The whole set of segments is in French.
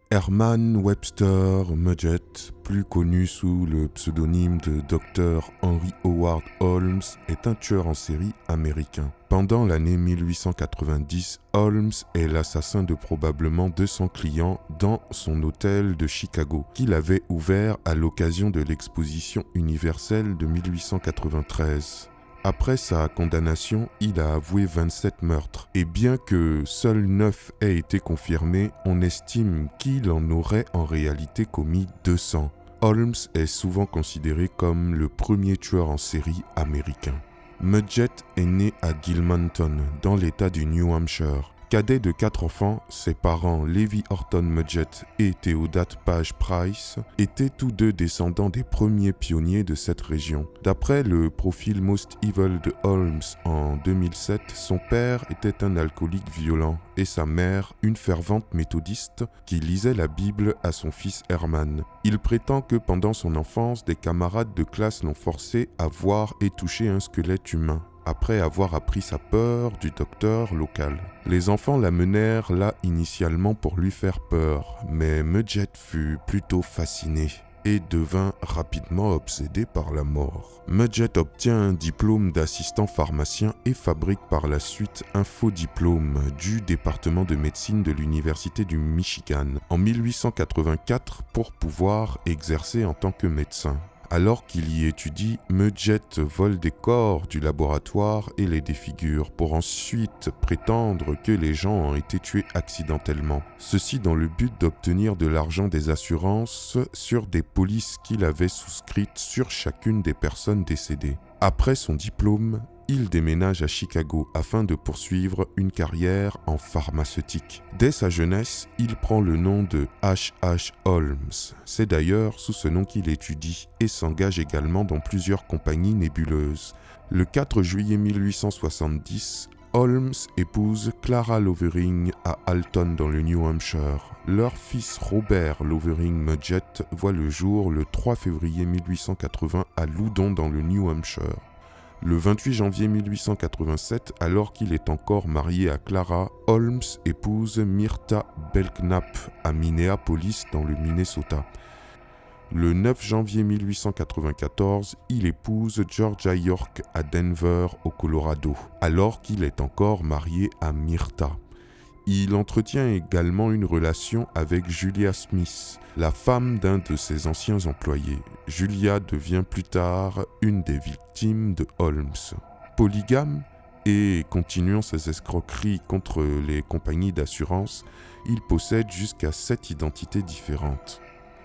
Herman Webster Mudgett, plus connu sous le pseudonyme de Dr. Henry Howard Holmes, est un tueur en série américain. Pendant l'année 1890, Holmes est l'assassin de probablement 200 clients dans son hôtel de Chicago, qu'il avait ouvert à l'occasion de l'exposition universelle de 1893. Après sa condamnation, il a avoué 27 meurtres, et bien que seuls 9 aient été confirmés, on estime qu'il en aurait en réalité commis 200. Holmes est souvent considéré comme le premier tueur en série américain. Mudgett est né à Gilmanton, dans l'État du New Hampshire. Cadet de 4 enfants, ses parents Levi Horton Mudgett et Theodate Page Price étaient tous deux descendants des premiers pionniers de cette région. D'après le profil Most Evil de Holmes en 2007, son père était un alcoolique violent et sa mère une fervente méthodiste qui lisait la Bible à son fils Herman. Il prétend que pendant son enfance, des camarades de classe l'ont forcé à voir et toucher un squelette humain, après avoir appris sa peur du docteur local. Les enfants l'amenèrent là initialement pour lui faire peur, mais Mudgett fut plutôt fasciné et devint rapidement obsédé par la mort. Mudgett obtient un diplôme d'assistant pharmacien et fabrique par la suite un faux diplôme du département de médecine de l'Université du Michigan en 1884 pour pouvoir exercer en tant que médecin. Alors qu'il y étudie, Mudgett vole des corps du laboratoire et les défigure pour ensuite prétendre que les gens ont été tués accidentellement. Ceci dans le but d'obtenir de l'argent des assurances sur des polices qu'il avait souscrites sur chacune des personnes décédées. Après son diplôme, il déménage à Chicago afin de poursuivre une carrière en pharmaceutique. Dès sa jeunesse, il prend le nom de H.H. Holmes. C'est d'ailleurs sous ce nom qu'il étudie et s'engage également dans plusieurs compagnies nébuleuses. Le 4 juillet 1870, Holmes épouse Clara Lovering à Alton dans le New Hampshire. Leur fils Robert Lovering Mudgett voit le jour le 3 février 1880 à Loudon dans le New Hampshire. Le 28 janvier 1887, alors qu'il est encore marié à Clara, Holmes épouse Myrta Belknap à Minneapolis dans le Minnesota. Le 9 janvier 1894, il épouse Georgia York à Denver au Colorado, alors qu'il est encore marié à Myrta. Il entretient également une relation avec Julia Smith, la femme d'un de ses anciens employés. Julia devient plus tard une des victimes de Holmes. Polygame et continuant ses escroqueries contre les compagnies d'assurance, il possède jusqu'à 7 identités différentes.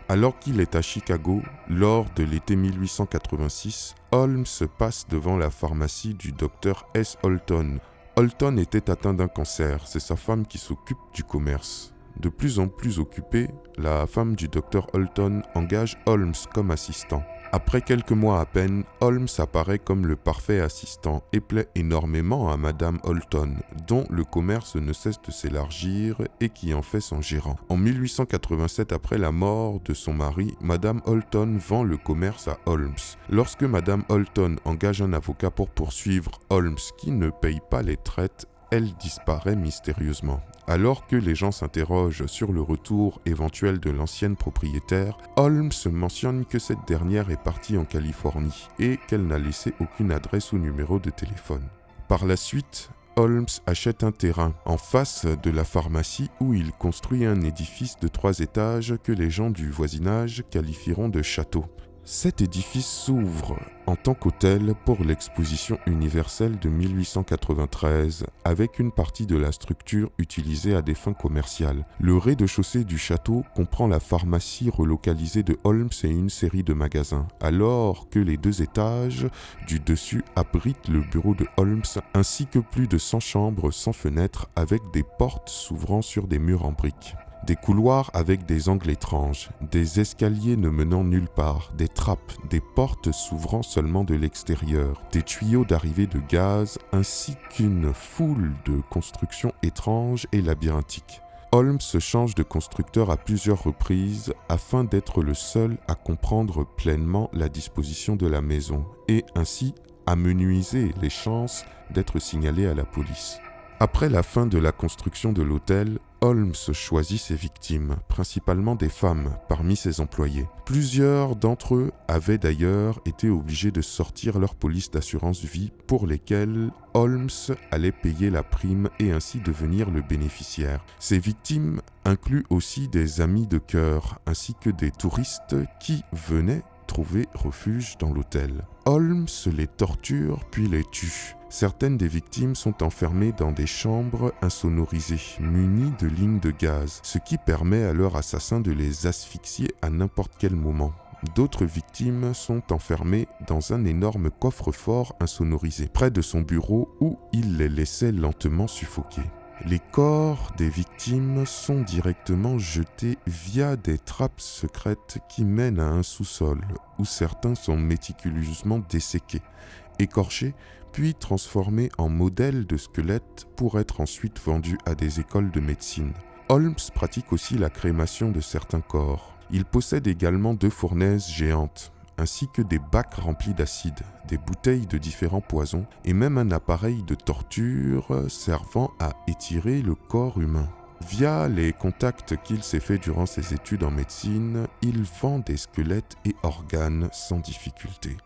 Alors qu'il est à Chicago, lors de l'été 1886, Holmes passe devant la pharmacie du Dr. S. Holton. Holton était atteint d'un cancer, c'est sa femme qui s'occupe du commerce. De plus en plus occupée, la femme du Dr. Holton engage Holmes comme assistant. Après quelques mois à peine, Holmes apparaît comme le parfait assistant et plaît énormément à Madame Holton, dont le commerce ne cesse de s'élargir et qui en fait son gérant. En 1887, après la mort de son mari, Madame Holton vend le commerce à Holmes. Lorsque Madame Holton engage un avocat pour poursuivre Holmes qui ne paye pas les traites, elle disparaît mystérieusement. Alors que les gens s'interrogent sur le retour éventuel de l'ancienne propriétaire, Holmes mentionne que cette dernière est partie en Californie et qu'elle n'a laissé aucune adresse ou numéro de téléphone. Par la suite, Holmes achète un terrain en face de la pharmacie où il construit un édifice de 3 étages que les gens du voisinage qualifieront de château. Cet édifice s'ouvre en tant qu'hôtel pour l'exposition universelle de 1893, avec une partie de la structure utilisée à des fins commerciales. Le rez-de-chaussée du château comprend la pharmacie relocalisée de Holmes et une série de magasins, alors que les 2 étages du dessus abritent le bureau de Holmes, ainsi que plus de 100 chambres sans fenêtres avec des portes s'ouvrant sur des murs en briques. Des couloirs avec des angles étranges, des escaliers ne menant nulle part, des trappes, des portes s'ouvrant seulement de l'extérieur, des tuyaux d'arrivée de gaz, ainsi qu'une foule de constructions étranges et labyrinthiques. Holmes change de constructeur à plusieurs reprises afin d'être le seul à comprendre pleinement la disposition de la maison et ainsi amenuiser les chances d'être signalé à la police. Après la fin de la construction de l'hôtel, Holmes choisit ses victimes, principalement des femmes, parmi ses employés. Plusieurs d'entre eux avaient d'ailleurs été obligés de sortir leur police d'assurance vie pour lesquelles Holmes allait payer la prime et ainsi devenir le bénéficiaire. Ces victimes incluent aussi des amis de cœur, ainsi que des touristes qui venaient trouver refuge dans l'hôtel. Holmes les torture puis les tue. Certaines des victimes sont enfermées dans des chambres insonorisées, munies de lignes de gaz, ce qui permet à leur assassin de les asphyxier à n'importe quel moment. D'autres victimes sont enfermées dans un énorme coffre-fort insonorisé, près de son bureau où il les laissait lentement suffoquer. Les corps des victimes sont directement jetés via des trappes secrètes qui mènent à un sous-sol, où certains sont méticuleusement desséqués, écorchés, puis transformés en modèles de squelettes pour être ensuite vendus à des écoles de médecine. Holmes pratique aussi la crémation de certains corps. Il possède également 2 fournaises géantes, ainsi que des bacs remplis d'acide, des bouteilles de différents poisons et même un appareil de torture servant à étirer le corps humain. Via les contacts qu'il s'est fait durant ses études en médecine, il vend des squelettes et organes sans difficulté.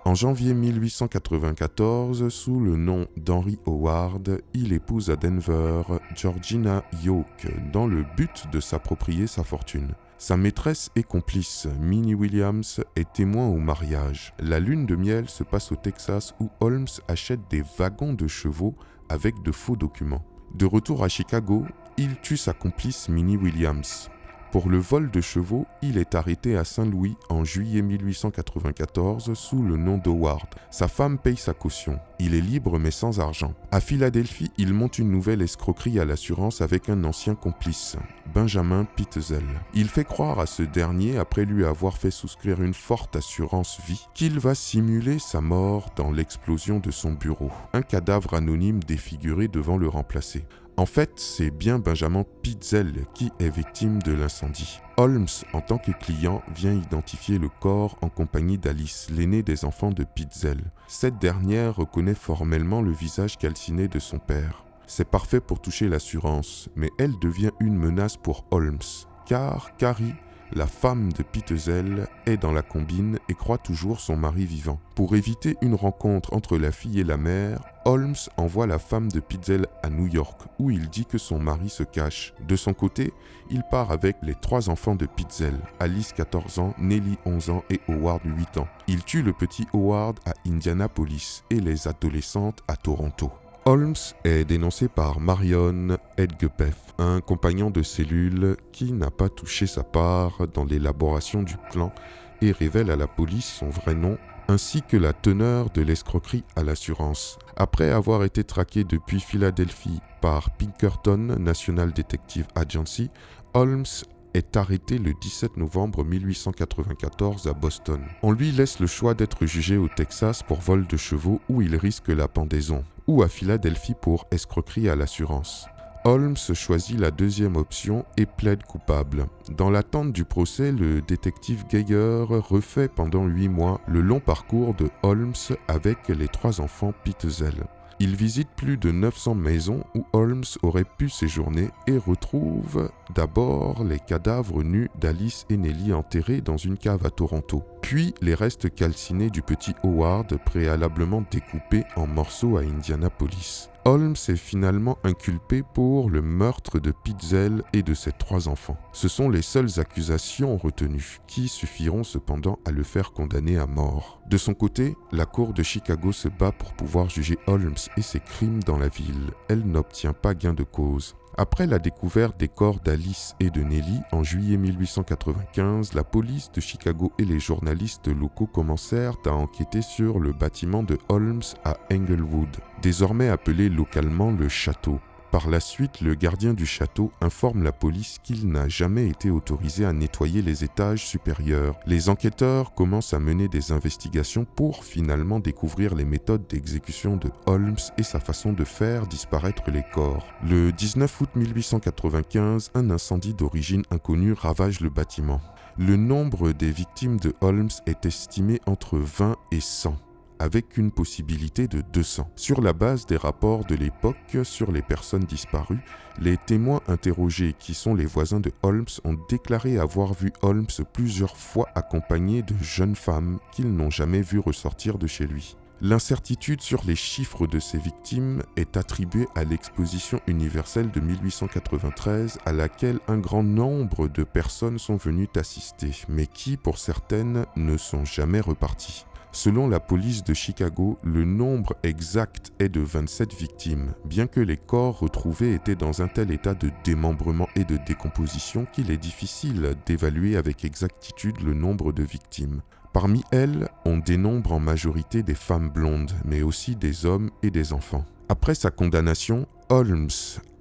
En janvier 1894, sous le nom d'Henry Howard, il épouse à Denver Georgina Yoke dans le but de s'approprier sa fortune. Sa maîtresse et complice, Minnie Williams, est témoin au mariage. La lune de miel se passe au Texas où Holmes achète des wagons de chevaux avec de faux documents. De retour à Chicago, il tue sa complice Minnie Williams. Pour le vol de chevaux, il est arrêté à Saint-Louis en juillet 1894 sous le nom d'Howard. Sa femme paye sa caution. Il est libre mais sans argent. À Philadelphie, il monte une nouvelle escroquerie à l'assurance avec un ancien complice, Benjamin Pitzel. Il fait croire à ce dernier, après lui avoir fait souscrire une forte assurance vie, qu'il va simuler sa mort dans l'explosion de son bureau. Un cadavre anonyme défiguré devant le remplacer. En fait, c'est bien Benjamin Pitzel qui est victime de l'incendie. Holmes, en tant que client, vient identifier le corps en compagnie d'Alice, l'aînée des enfants de Pitzel. Cette dernière reconnaît formellement le visage calciné de son père. C'est parfait pour toucher l'assurance, mais elle devient une menace pour Holmes, car Carrie, la femme de Pitzel, est dans la combine et croit toujours son mari vivant. Pour éviter une rencontre entre la fille et la mère, Holmes envoie la femme de Pitzel à New York, où il dit que son mari se cache. De son côté, il part avec les 3 enfants de Pitzel, Alice 14 ans, Nellie 11 ans et Howard 8 ans. Il tue le petit Howard à Indianapolis et les adolescentes à Toronto. Holmes est dénoncé par Marion Hedgepeth, un compagnon de cellule qui n'a pas touché sa part dans l'élaboration du plan et révèle à la police son vrai nom ainsi que la teneur de l'escroquerie à l'assurance. Après avoir été traqué depuis Philadelphie par Pinkerton National Detective Agency, Holmes est arrêté le 17 novembre 1894 à Boston. On lui laisse le choix d'être jugé au Texas pour vol de chevaux où il risque la pendaison, ou à Philadelphie pour escroquerie à l'assurance. Holmes choisit la deuxième option et plaide coupable. Dans l'attente du procès, le détective Geiger refait pendant 8 mois le long parcours de Holmes avec les 3 enfants Pitzel. Il visite plus de 900 maisons où Holmes aurait pu séjourner et retrouve d'abord les cadavres nus d'Alice et Nellie enterrés dans une cave à Toronto, puis les restes calcinés du petit Howard préalablement découpés en morceaux à Indianapolis. Holmes est finalement inculpé pour le meurtre de Pitzel et de ses 3 enfants. Ce sont les seules accusations retenues, qui suffiront cependant à le faire condamner à mort. De son côté, la cour de Chicago se bat pour pouvoir juger Holmes et ses crimes dans la ville. Elle n'obtient pas gain de cause. Après la découverte des corps d'Alice et de Nellie en juillet 1895, la police de Chicago et les journalistes locaux commencèrent à enquêter sur le bâtiment de Holmes à Englewood, désormais appelé localement le château. Par la suite, le gardien du château informe la police qu'il n'a jamais été autorisé à nettoyer les étages supérieurs. Les enquêteurs commencent à mener des investigations pour finalement découvrir les méthodes d'exécution de Holmes et sa façon de faire disparaître les corps. Le 19 août 1895, un incendie d'origine inconnue ravage le bâtiment. Le nombre des victimes de Holmes est estimé entre 20 et 100. avec une possibilité de 200. Sur la base des rapports de l'époque sur les personnes disparues, les témoins interrogés, qui sont les voisins de Holmes, ont déclaré avoir vu Holmes plusieurs fois accompagné de jeunes femmes qu'ils n'ont jamais vu ressortir de chez lui. L'incertitude sur les chiffres de ces victimes est attribuée à l'exposition universelle de 1893 à laquelle un grand nombre de personnes sont venues assister, mais qui, pour certaines, ne sont jamais reparties. Selon la police de Chicago, le nombre exact est de 27 victimes, bien que les corps retrouvés étaient dans un tel état de démembrement et de décomposition qu'il est difficile d'évaluer avec exactitude le nombre de victimes. Parmi elles, on dénombre en majorité des femmes blondes, mais aussi des hommes et des enfants. Après sa condamnation, Holmes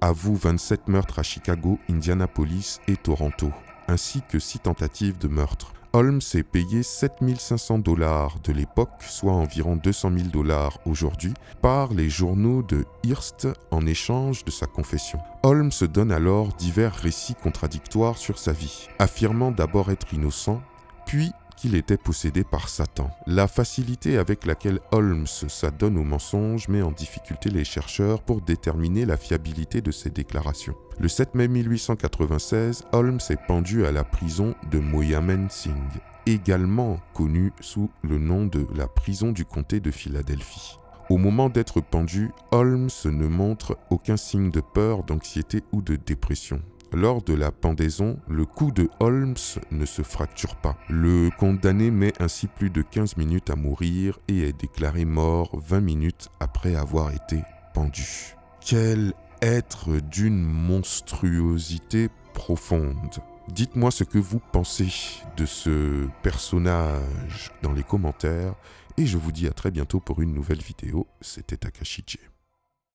avoue 27 meurtres à Chicago, Indianapolis et Toronto, ainsi que 6 tentatives de meurtre. Holmes est payé $7 500 de l'époque, soit environ $200 000 aujourd'hui, par les journaux de Hearst en échange de sa confession. Holmes donne alors divers récits contradictoires sur sa vie, affirmant d'abord être innocent, puis qu'il était possédé par Satan. La facilité avec laquelle Holmes s'adonne aux mensonges met en difficulté les chercheurs pour déterminer la fiabilité de ses déclarations. Le 7 mai 1896, Holmes est pendu à la prison de Moyamensing, également connue sous le nom de la prison du comté de Philadelphie. Au moment d'être pendu, Holmes ne montre aucun signe de peur, d'anxiété ou de dépression. Lors de la pendaison, le cou de Holmes ne se fracture pas. Le condamné met ainsi plus de 15 minutes à mourir et est déclaré mort 20 minutes après avoir été pendu. Quel être d'une monstruosité profonde! Dites-moi ce que vous pensez de ce personnage dans les commentaires et je vous dis à très bientôt pour une nouvelle vidéo. C'était Takashi J.